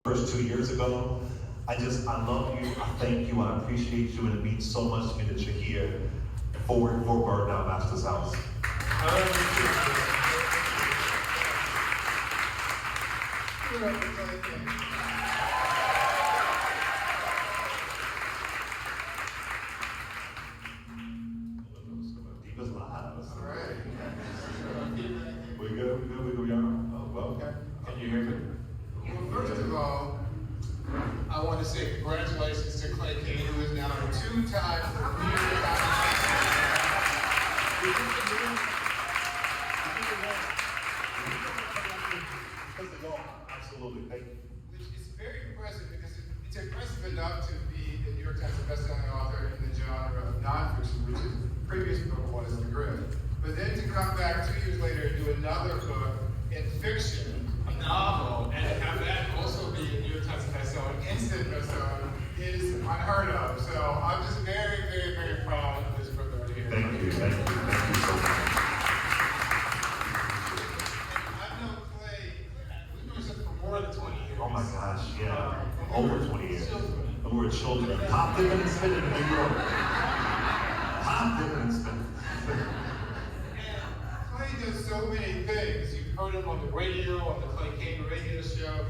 first 2 years ago. I love you, I thank you, I appreciate you, and it means so much to me that you're here for Burn Down Master's House. Deepest lives. All right. We good? We are? Oh, well, okay. Can you hear me? Well, first of all, I want to say congratulations to Clay Kane, who is now a two-time Absolutely, thank you. which is very impressive because it's impressive enough to be the New York Times bestselling author in the genre of nonfiction, which his previous book was, The Grift. But then to come back 2 years later and do another book in fiction, a novel, and to have that also be a New York Times bestseller, instant bestseller, is unheard of. So I'm just very, very, very proud of this book right here. Thank you so much. I've known Clay, we've known each other for more than 20 years. Oh my gosh, yeah. Over 20 years. And we were children. Pop, dipping, and spinning in New York. Pop, dipping, and spinning. Clay does so many things. You've heard him on the radio, on the Clay Kane radio show.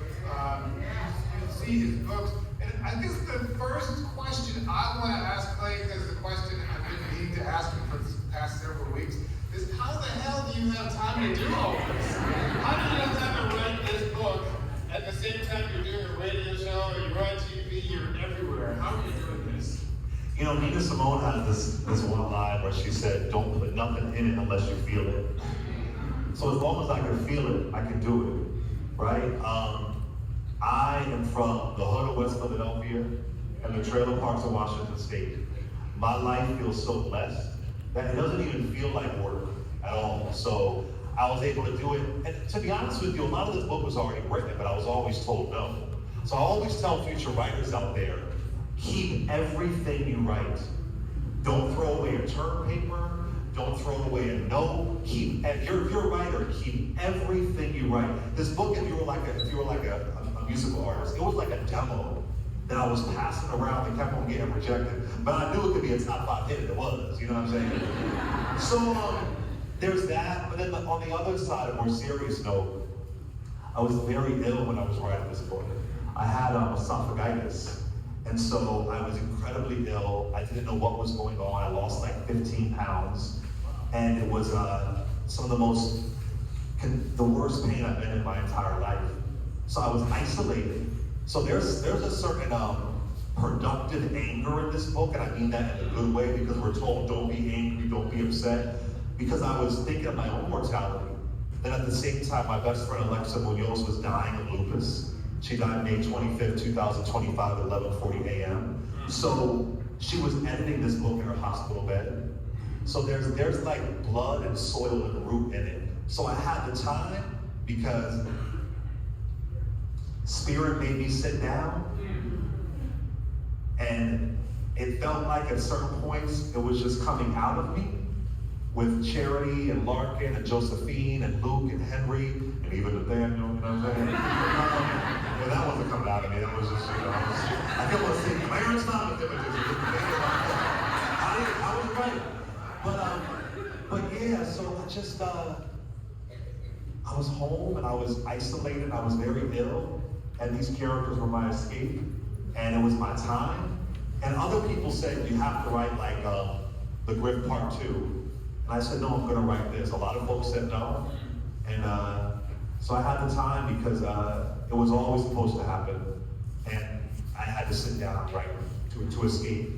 You'll see his books. And I guess the first question I want to ask Clay, because the question I've been needing to ask him for the past several weeks, is how the hell do you have time to do all this? How do you have time to write this book at the same time you're doing a radio show, you're on TV, you're everywhere? How are you doing this? You know, Nina Simone had this one line where she said, don't put nothing in it unless you feel it. So as long as I can feel it, I can do it, right? I am from the hood of West Philadelphia and the trailer parks of Washington State. My life feels so blessed that it doesn't even feel like work at all. So I was able to do it. And to be honest with you, a lot of this book was already written, but I was always told no. So I always tell future writers out there, keep everything you write. Don't throw away a term paper. Don't throw away a note. If you're a writer, keep everything you write. This book, if you were like a musical artist, it was like a demo that I was passing around and kept on getting rejected. But I knew it could be a top 5 hit, and it was, you know what I'm saying? So there's that, but then on the other side, a more serious note, I was very ill when I was writing this book. I had esophagitis, and so I was incredibly ill. I didn't know what was going on. I lost like 15 pounds, and it was some of the worst pain I've been in my entire life. So I was isolated. So there's a certain productive anger in this book, and I mean that in a good way, because we're told don't be angry, don't be upset, because I was thinking of my own mortality. Then at the same time, my best friend Alexa Munoz was dying of lupus. She died May 25th, 2025 at 11:40 a.m. So she was editing this book in her hospital bed. So there's like blood and soil and root in it. So I had the time because Spirit made me sit down, and it felt like at certain points it was just coming out of me, with Charity and Larkin and Josephine and Luke and Henry and even Nathaniel, you know what I'm saying? Well, that wasn't coming out of me, that was just, I kept on saying, Clarence Thomas images. I was right. But yeah, so I just, I was home and I was isolated, I was very ill, and these characters were my escape, and it was my time. And other people said, you have to write like The Grift Part 2. And I said, no, I'm gonna write this. A lot of folks said no. And so I had the time because it was always supposed to happen. And I had to sit down and write to escape.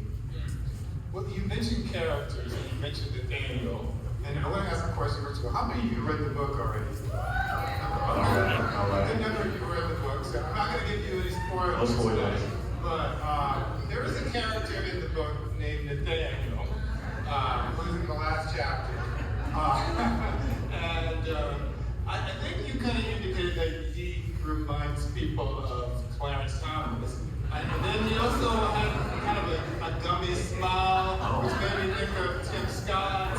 Well, you mentioned characters, and you mentioned Nathaniel. And I want to ask a question first of all. How many of you read the book already? All right. A number of you read the book, so I'm not going to give you any spoilers. No spoilers. But there is a character in the book named Nathaniel, who's in the last chapter. I think you kind of indicated that he reminds people of Clarence Thomas. And then he also had kind of a gummy smile, which made me think of Tim Scott.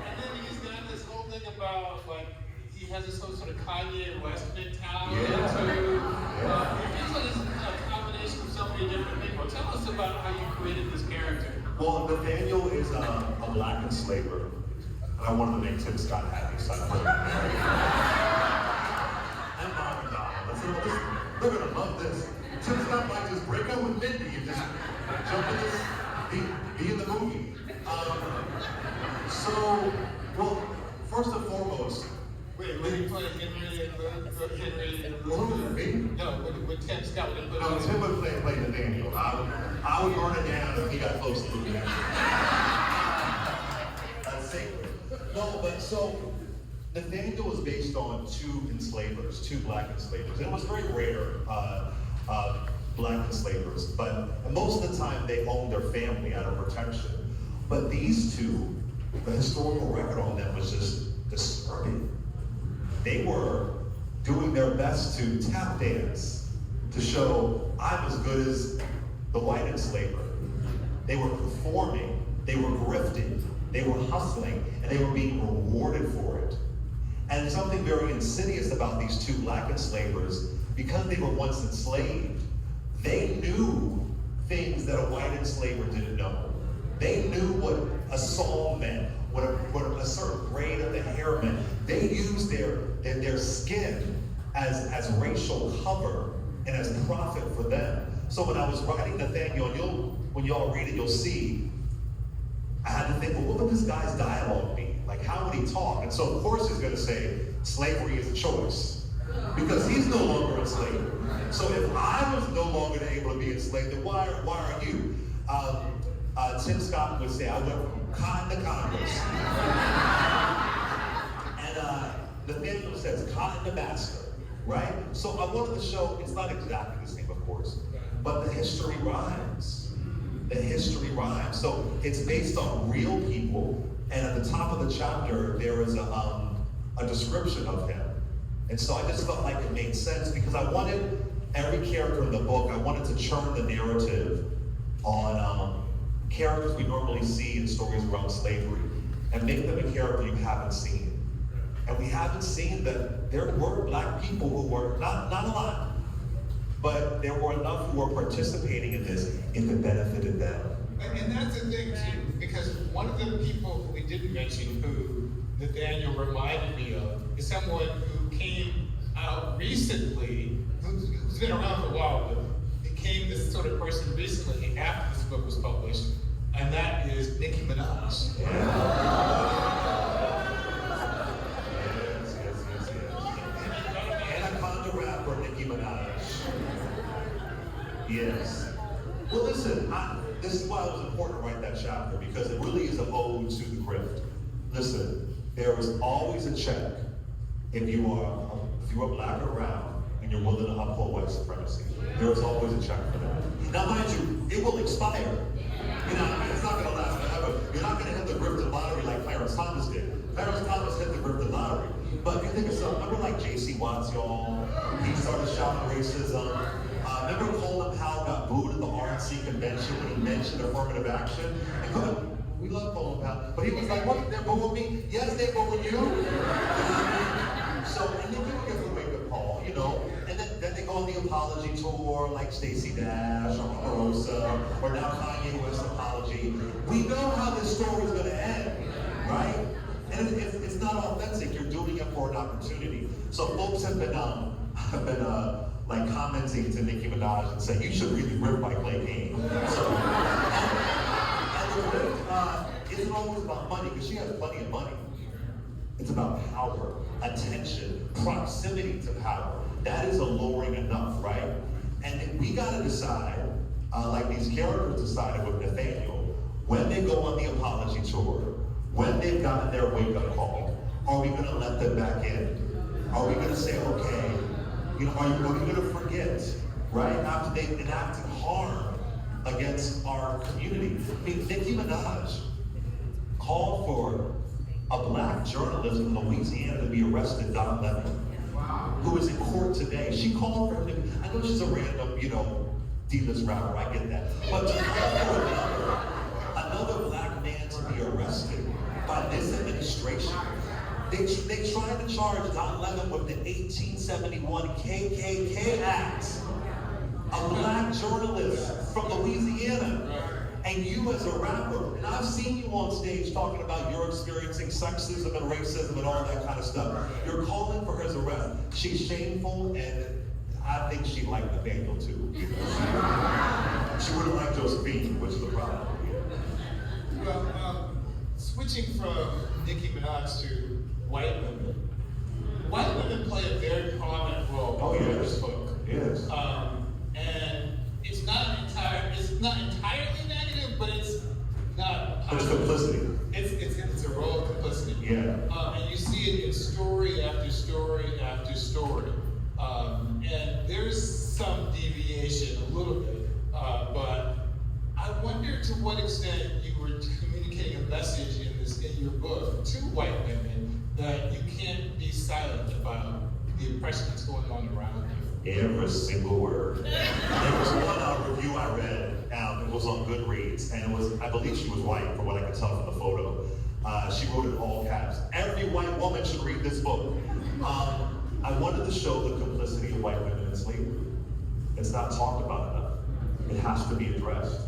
And then he's got this whole thing about, like, has this sort of Kanye West mentality. Yeah. It feels like it's a combination of so many different people. Tell us about how you created this character. Well, Nathaniel is a black enslaver, and I wanted to make Tim Scott happy, so I put him there. And Mom and Donna. I said, well, they're gonna love this. Tim Scott might just break up with Mindy and just jump in this, be in the movie. Well, first and foremost, Wait, when you play Henry me? No, with Tim Scott. No, Tim would play Nathaniel. I would burn it down if he got close to me. That's sacred. No, but so Nathaniel was based on two black enslavers. It was very rare, black enslavers, but most of the time they owned their family out of protection. But these two, the historical record on them was just disturbing. They were doing their best to tap dance to show I'm as good as the white enslaver. They were performing, they were grifting, they were hustling, and they were being rewarded for it. And something very insidious about these two black enslavers, because they were once enslaved, they knew things that a white enslaver didn't know. They knew what a song meant, what a certain grade of the hair meant. They used their skin as racial cover and as profit for them. So when I was writing Nathaniel, when y'all read it, you'll see, I had to think, well, what would this guy's dialogue be? Like, how would he talk? And so of course he's gonna say, slavery is a choice, because he's no longer enslaved. So if I was no longer able to be enslaved, then why are you? Tim Scott would say, I went from cotton to Congress. And Nathaniel says, cotton to master, right? So I wanted to show, it's not exactly the same, of course, but the history rhymes. The history rhymes. So it's based on real people, and at the top of the chapter, there is a description of him. And so I just felt like it made sense, because I wanted every character in the book, I wanted to churn the narrative on characters we normally see in stories around slavery, and make them a character you haven't seen. And we haven't seen that there were black people who were, not a lot, but there were enough who were participating in this if it benefited them. And that's the thing too, because one of the people who we didn't mention who Nathaniel reminded me of is someone who came out recently, who's been around for a while, but became this sort of person recently after this book was published, and that is Nicki Minaj. Anaconda rapper Nicki Minaj. Yes. Well, listen, this is why it was important to write that chapter, because it really is an ode to the grift. Listen, there is always a check if you are black or brown and you're willing to uphold white supremacy. There is always a check for that. Now, mind you, it will expire. You know, I mean, it's not going to last forever. You're not going to hit the Grifton lottery like Clarence Thomas did. Clarence Thomas hit the Grifton lottery. But if you think of something, remember like J.C. Watts, y'all? He started shouting racism. Remember Colin Powell got booed at the RNC convention when he mentioned affirmative action? And we love Colin Powell, but he was like, what, they're booing me? Yes, they're booing you. So, and then you get the wake up call, you know, and then they go on the apology tour, like Stacey Dash or Omarosa, or now Kanye West apology. We know how this story is gonna end, right? And it's not authentic, you're doing it for an opportunity. So folks have been like commenting to Nicki Minaj and saying, you should really rip by Clay King. So, and the rip isn't always about money, because she has plenty of money. It's about power, attention, proximity to power. That is alluring enough, right? And we gotta decide, like these characters decided with Nathaniel, when they go on the apology tour, when they've gotten their wake-up call, are we gonna let them back in? Are we gonna say, okay, you know, are we gonna forget, right? After they've enacted harm against our community. I mean, Nicki Minaj called for a black journalist from Louisiana to be arrested, Don Lemon, who is in court today. She called for him to, I know she's a random, you know, D-list rapper, I get that. But to call for another black man to be arrested by this administration They tried to charge Don Lemon with the 1871 KKK Act, a black journalist from Louisiana. And you as a rapper, and I've seen you on stage talking about you're experiencing sexism and racism and all that kind of stuff. You're calling for his arrest. She's shameful, and I think she liked Nathaniel too. She wouldn't like Josephine, which is the problem. Well, switching from Nicki Minaj to white women play a very prominent role in this book. Yes. And it's not entirely negative, but it's not. There's complicity. It's a role of complicity. Yeah. And you see it in story after story after story. And there's some deviation, a little bit, but I wonder to what extent you were communicating a message in your book to white women that you can't be silent about the oppression that's going on around you. Every single word. There was one review I read, it was on Goodreads, and it was, I believe she was white from what I could tell from the photo. She wrote it in all caps. Every white woman should read this book. I wanted to show the complicity of white women in slavery. It's not talked about enough. It has to be addressed.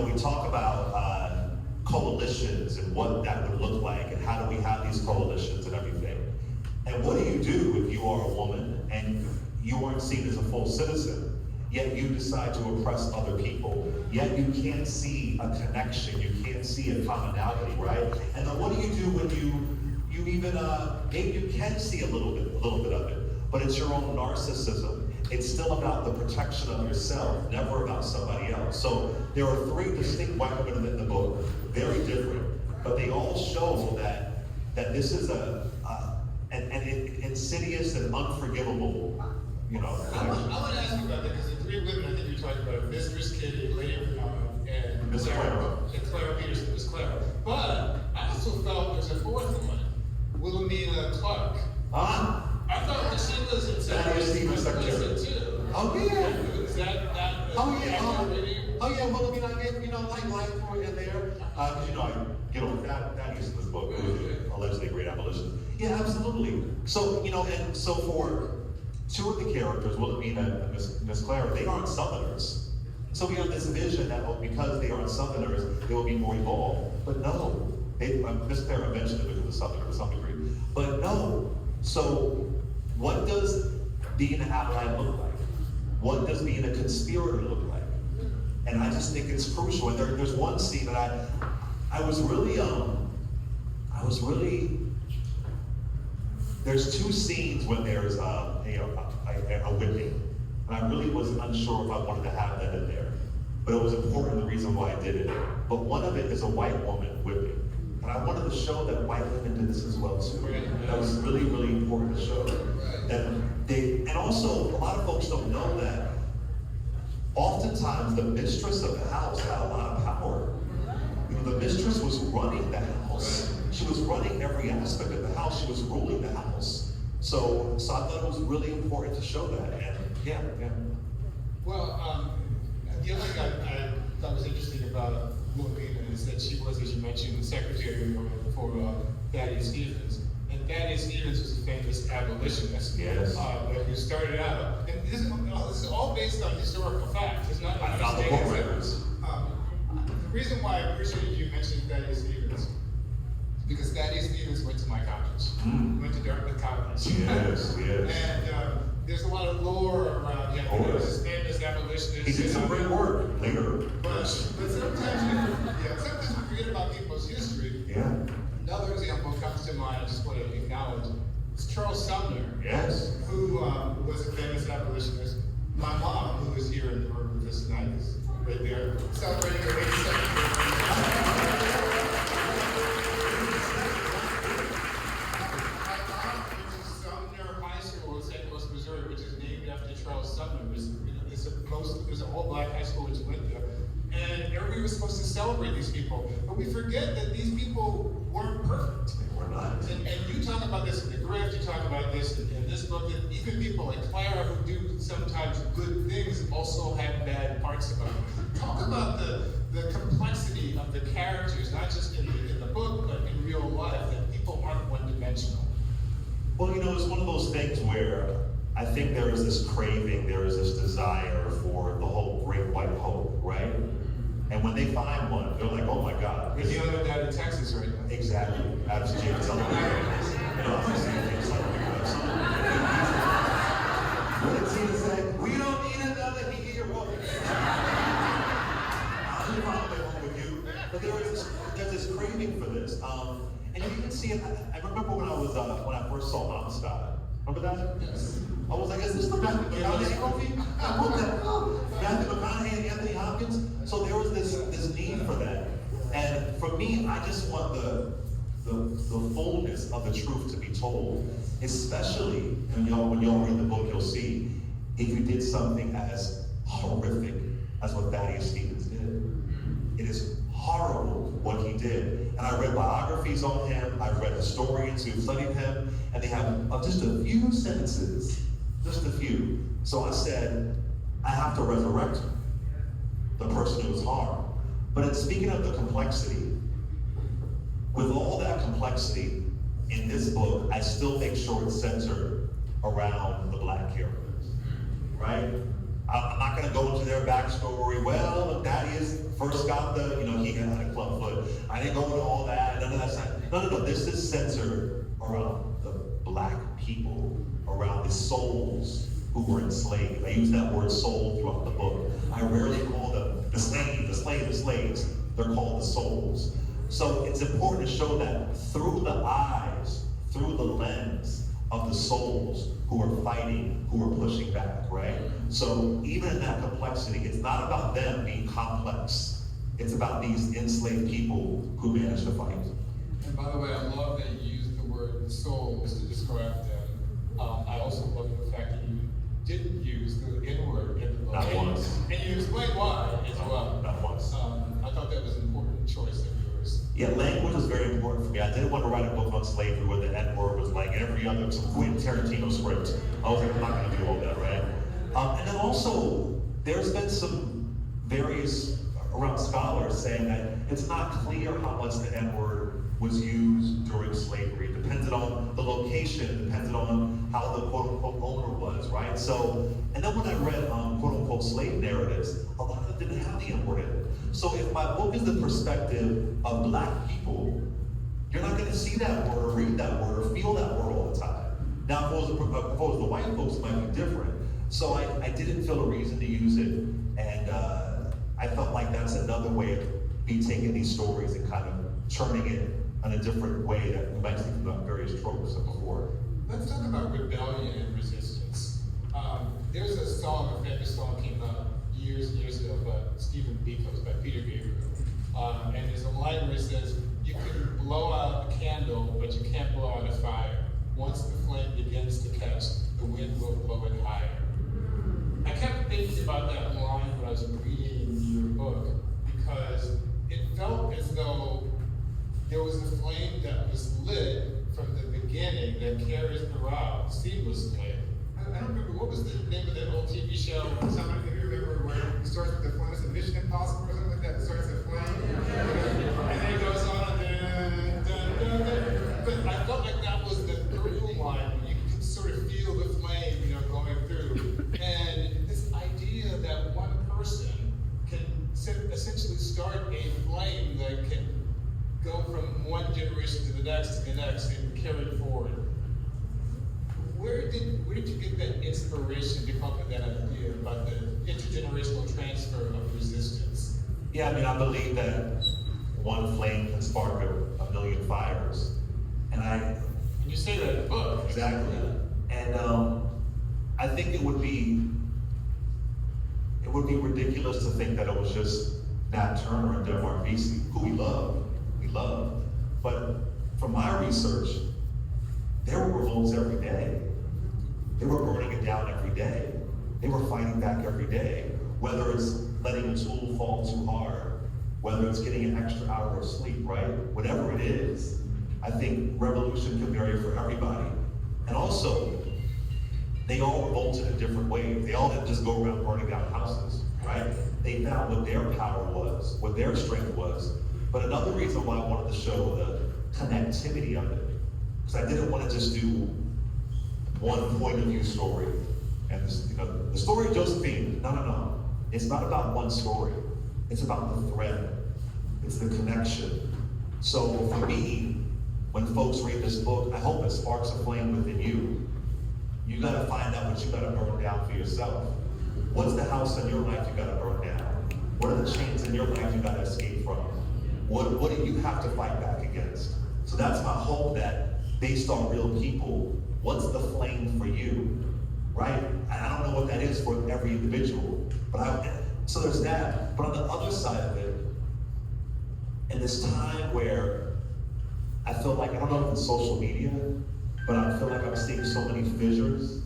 We talk about coalitions and what that would look like and how do we have these coalitions and everything. And what do you do if you are a woman and you aren't seen as a full citizen, yet you decide to oppress other people, yet you can't see a connection, you can't see a commonality, right? And then what do you do when you even, maybe you can see a little bit of it, but it's your own narcissism. It's still about the protection of yourself, never about somebody else. So there are three distinct white women in the book, very different, but they all show that this is an insidious and unforgivable, I want to ask you about that because the three women I think you're talking about, Mistress Kitty, Lady of and Miss Clara. And Clara Peterson, Miss Clara. But I also felt there's a fourth one, Wilhelmina Clark. I thought that she was in secretary too. Oh yeah. Is that Oh yeah, Wilhelmina, I gave life for it in there. I get on that used in this book, allegedly a great abolitionist. Yeah, absolutely. So and so for two of the characters, Wilhelmina and Miss Clara, they aren't Southerners. So we have this vision that because they aren't Southerners, they will be more evolved. But no, Miss Clara eventually becomes a Southerner to some degree. But no. So what does being an ally look like? What does being a conspirator look like? And I just think it's crucial. And there's one scene that I was really, there's two scenes when there's a whipping. And I really was unsure if I wanted to have that in there. But it was important, the reason why I did it. But one of it is a white woman whipping. And I wanted to show that white women did this as well too. That was really, really important to show. And also, a lot of folks don't know that oftentimes the mistress of the house had a lot of power. The mistress was running the house. She was running every aspect of the house. She was ruling the house. So I thought it was really important to show that. And yeah. Well, the other thing I thought was interesting about Wilhelmina is that she was, as you mentioned, the secretary for Thaddeus Stevens. And Thaddeus Stevens was a famous abolitionist. Yes. Who started out. And this is all based on historical facts. It's not. I found the book records. The reason why I appreciated you mentioning Thaddeus Stevens is because Thaddeus Stevens went to my college. Went to Dartmouth College. Yes. And there's a lot of lore around him. He was this famous abolitionist. He did some great work later. But sometimes we forget about people's history. Yeah. Another example comes to mind, I just want to acknowledge, is Charles Sumner. Yes. Who was a famous abolitionist. My mom, who is here in the room with us tonight, is right there, celebrating her 82nd birthday. My mom went to Sumner High School in St. Louis, Missouri, which is named after Charles Sumner. There's an all-black high school which went there. And everybody was supposed to celebrate these people. But we forget that these people weren't perfect. They were not. And you talk about this in the Grift, you talk about this in this book, that even people like Clara who do sometimes good things also have bad parts about them. Talk about the complexity of the characters, not just in the book, but in real life, that one-dimensional? Well, it's one of those things where I think there is this craving, there is this desire for the whole great white hope, right? And when they find one, they're like, oh my God. We're dealing with that in Texas right now. Exactly. Absolutely. I'm not saying things like what did Tina say? We don't need another here. I'm probably home with you. But there's this craving for this. And you can see it. I remember when I first saw Amistad. Remember that? Yes. I was like, is this the Matthew McConaughey movie? What the hell? Matthew McConaughey and Anthony Hopkins? So there was this need for that. And for me, I just want the fullness of the truth to be told. Especially, when y'all read the book, you'll see, if you did something as horrific as what Thaddeus Stevens did. It is horrible what he did. And I read biographies on him, I've read historians who've studied him, and they have just a few sentences, just a few. So I said, I have to resurrect the person who was harmed. But in speaking of the complexity, with all that complexity in this book, I still make sure it's centered around the Black characters, right? I'm not gonna go into their backstory. Well, Thaddeus first got he had a club foot. I didn't go into all that, none of that stuff. No. This is centered around the Black people, around the souls who were enslaved. I use that word soul throughout the book. I rarely call them the slaves. They're called the souls. So it's important to show that through the eyes, through the lens of the souls who are fighting, who are pushing back, right? So even in that complexity, it's not about them being complex. It's about these enslaved people who managed to fight. And by the way, I love that you used the word souls to describe them. I also love the fact that you didn't use the N-word in the book. Not once. And you explained why as well. Not once. I thought that was an important choice of yours. Yeah, language was very important for me. I didn't want to write a book on slavery where the N-word was like every other, some Quentin Tarantino script. I was like, I'm not going to do all that, right? And then also, there's been some various around scholars saying that it's not clear how much the N-word was used during slavery. It depended on the location, depended on how the quote-unquote owner was, right? So, and then when I read quote-unquote slave narratives, a lot of them didn't have the N-word in it. So if my book is the perspective of Black people, you're not gonna see that word or read that word or feel that word all the time. Now, if it was the white folks, it might be different. So I didn't feel a reason to use it, and I felt like that's another way of me taking these stories and kind of churning it in a different way that we might think about various tropes of before. Let's talk about rebellion and resistance. There's a song, a famous song came out years ago by Stephen Biko's, by Peter Gabriel. And there's a line where it says, you can blow out a candle, but you can't blow out a fire. Once the flame begins to catch, the wind will blow it higher. I kept thinking about that line when I was reading your book, because it felt as though there was a flame that was lit from the beginning that carries throughout seamlessly. I don't remember, what was the name of that old TV show? Somebody, if you remember, where it starts with the flame, it's a Mission Impossible or something like that, it starts with flame, and then it goes on, and then, but I felt like that was the through line, you could sort of feel the flame, going through. And this idea that one person can essentially start a flame that can go from one generation to the next and carry it forward. Where did you get that inspiration to come up with that idea about the intergenerational transfer of resistance? Yeah, I believe that one flame can spark a million fires. And you say that in the book. Exactly. And I think it would be ridiculous to think that it was just Nat Turner and Delmar Vesey, who we love. But from my research, there were revolts every day. They were burning it down every day. They were fighting back every day. Whether it's letting a tool fall too hard, whether it's getting an extra hour of sleep, right? Whatever it is, I think revolution can vary for everybody. And also, they all revolted in different ways. They all didn't just go around burning down houses, right? They found what their power was, what their strength was. But another reason why I wanted to show the connectivity of it, because I didn't want to just do one point of view story. And this, the story of Josephine, no. It's not about one story. It's about the thread. It's the connection. So for me, when folks read this book, I hope it sparks a flame within you. You gotta find out what you gotta burn down for yourself. What's the house in your life you gotta burn down? What are the chains in your life you gotta escape from? What do you have to fight back against? So that's my hope, that based on real people, what's the flame for you, right? And I don't know what that is for every individual, so there's that. But on the other side of it, in this time where I feel like, I don't know if it's social media, but I feel like I'm seeing so many fissures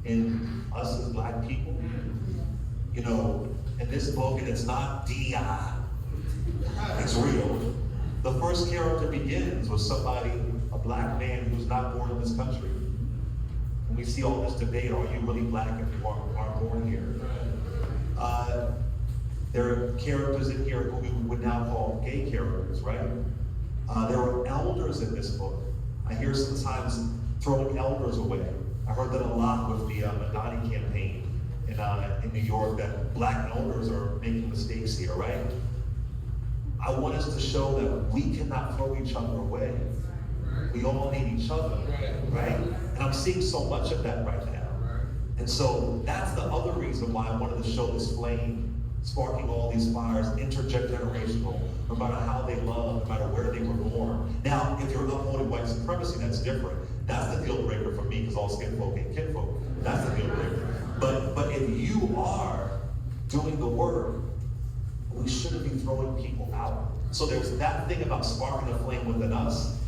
in us as Black people. In this book, and it's not DI, it's real. The first character begins with somebody, a Black man who's not born in this country. And we see all this debate, are you really Black if you aren't born here? There are characters in here who we would now call gay characters, right? There are elders in this book. I hear sometimes throwing elders away. I heard that a lot with the Madani campaign in New York, that Black elders are making mistakes here, right? I want us to show that we cannot throw each other away. We all need each other, right? And I'm seeing so much of that right now. And so that's the other reason why I wanted to show this flame, sparking all these fires, intergenerational, no matter how they love, no matter where they were born. Now, if you're upholding white supremacy, that's different. That's the deal breaker for me, because all skin folk ain't kinfolk. That's the deal breaker. But if you are doing the work, we shouldn't be throwing people out. So there's that thing about sparking a flame within us.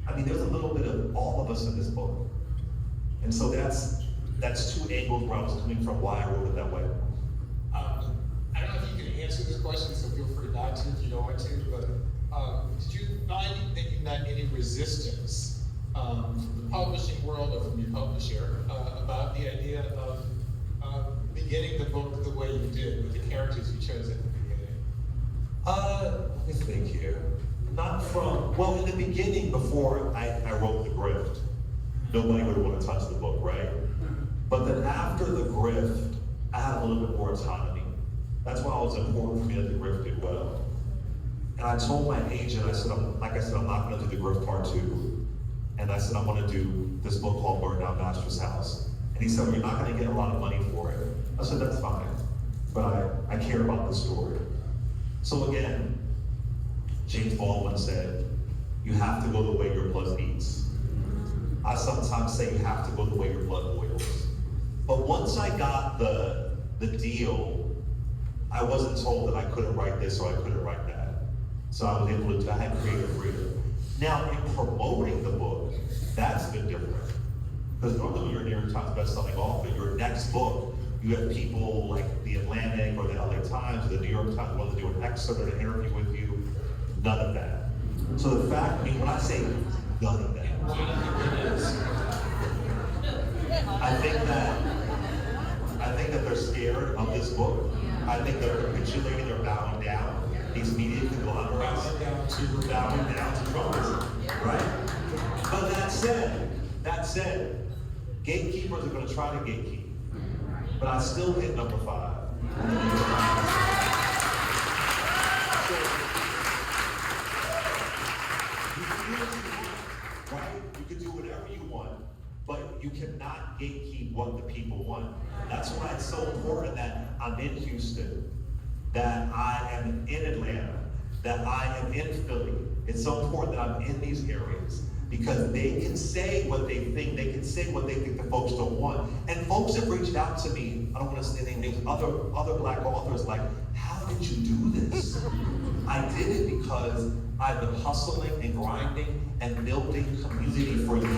I mean, there's a little bit of all of us in this book. And so that's two angles where I was coming from, why I wrote it that way. I don't know if you can answer this question, so feel free not to if you don't want to, but did you find that you met any resistance from the publishing world or from your publisher about the idea of beginning the book the way you did, with the characters you chose at the beginning? Let me think here. In the beginning, before I wrote the Grift, nobody would want to touch the book, right? But then after the Grift, I had a little bit more autonomy. That's why it was important for me that the Grift did well. And I told my agent, I said, I'm not going to do the Grift Part 2. And I said, I'm going to do this book called Burn Down Master's House. And he said, well, you're not going to get a lot of money for it. I said, that's fine, but I care about the story. So again, James Baldwin said, you have to go the way your blood beats. I sometimes say you have to go the way your blood boils. But once I got the deal, I wasn't told that I couldn't write this or I couldn't write that. So I was able to, I had creative freedom. Now, in promoting the book, that's been different. Because normally when you're a New York Times bestselling author, your next book, you have people like the Atlantic or the LA Times or the New York Times want to do an excerpt or an interview with you. None of that. So the fact, when I say none of that, I think that they're scared of this book. I think they're capitulating, they're bowing down. These media conglomerates bowing down to Trumpism, right? But that said, gatekeepers are going to try to gatekeep. But I still hit number 5. Right? You can do whatever you want, but you cannot gatekeep what the people want. That's why it's so important that I'm in Houston, that I am in Atlanta, that I am in Philly. It's so important that I'm in these areas, because they can say what they think. They can say what they think the folks don't want. And folks have reached out to me, I don't want to say their names, other Black authors, like, how did you do this? I did it because I've been hustling and grinding and building community for years.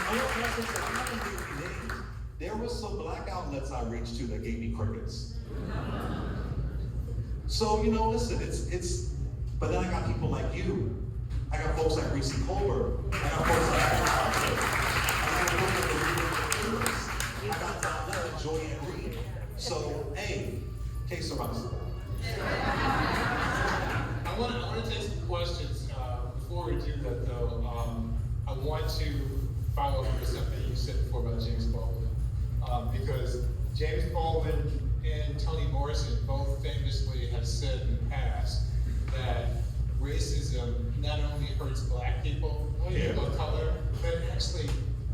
I'm not gonna give you names. There were some Black outlets I reached to that gave me crickets. So, listen, it's, but then I got people like you. I got folks like Reese Colbert. I got folks like I got Donna and Joanne Reed. So, hey, que sera. I want to take some questions. that though, I want to follow up with something you said before about James Baldwin. Because James Baldwin and Toni Morrison both famously have said in the past that racism not only hurts black people of color, but it actually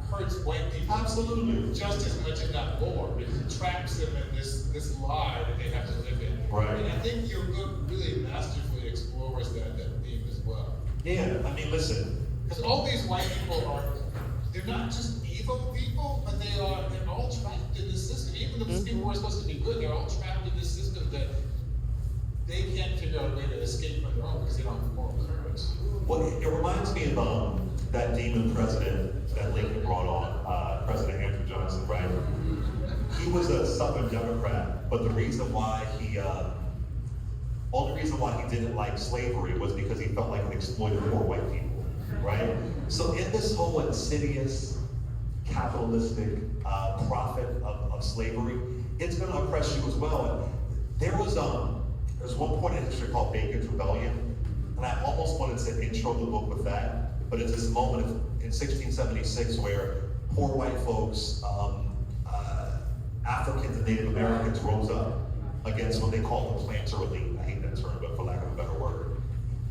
hurts white people. Absolutely. Just as much, if not more, because it traps them in this lie that they have to live in. Right. And I think your book really masterfully explores that theme as well. Yeah, I mean, listen. Because all these white people they're not just evil people, but they're all trapped in this system. Even those people who are supposed to be good, they're all trapped in this system that they can't figure out a way to escape on their own because they don't have moral courage. Well, it reminds me of that demon president that Lincoln brought on, President Andrew Johnson, right? He was a Southern Democrat, but the reason why only reason why he didn't like slavery was because he felt like it exploited poor white people, right? So in this whole insidious, capitalistic profit of slavery, it's going to oppress you as well. And there's one point in history called Bacon's Rebellion, and I almost wanted to intro the book with that, but it's this moment in 1676 where poor white folks, Africans and Native Americans rose up against what they call the planter elite. I hate that term, but for lack of a better word.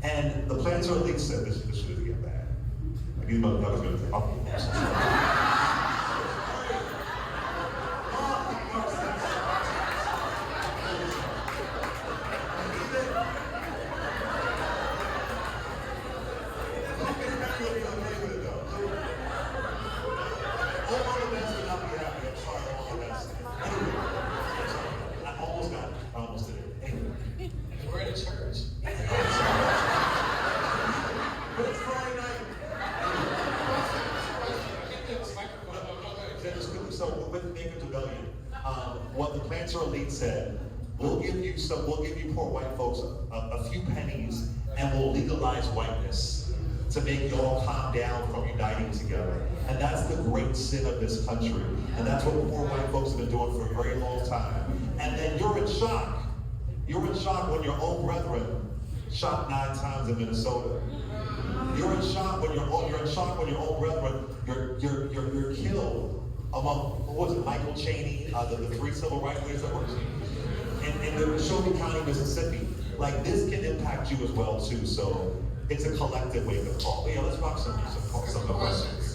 And the planter elite said this shit is getting bad. Like these motherfuckers gonna say, oh, I'm so sorry. What the planter elite said, we'll give you poor white folks a few pennies and we'll legalize whiteness to make you all calm down from uniting together. And that's the great sin of this country. And that's what poor white folks have been doing for a very long time. And then you're in shock. You're in shock when your own brethren shot 9 times in Minnesota. You're in shock when your own brethren you're killed among, what was it, Michael Chaney, the 3 civil rights leaders that were in the Shelby County, Mississippi. Like, this can impact you as well too. So it's a collective wake-up call. But yeah, let's rock some of the questions.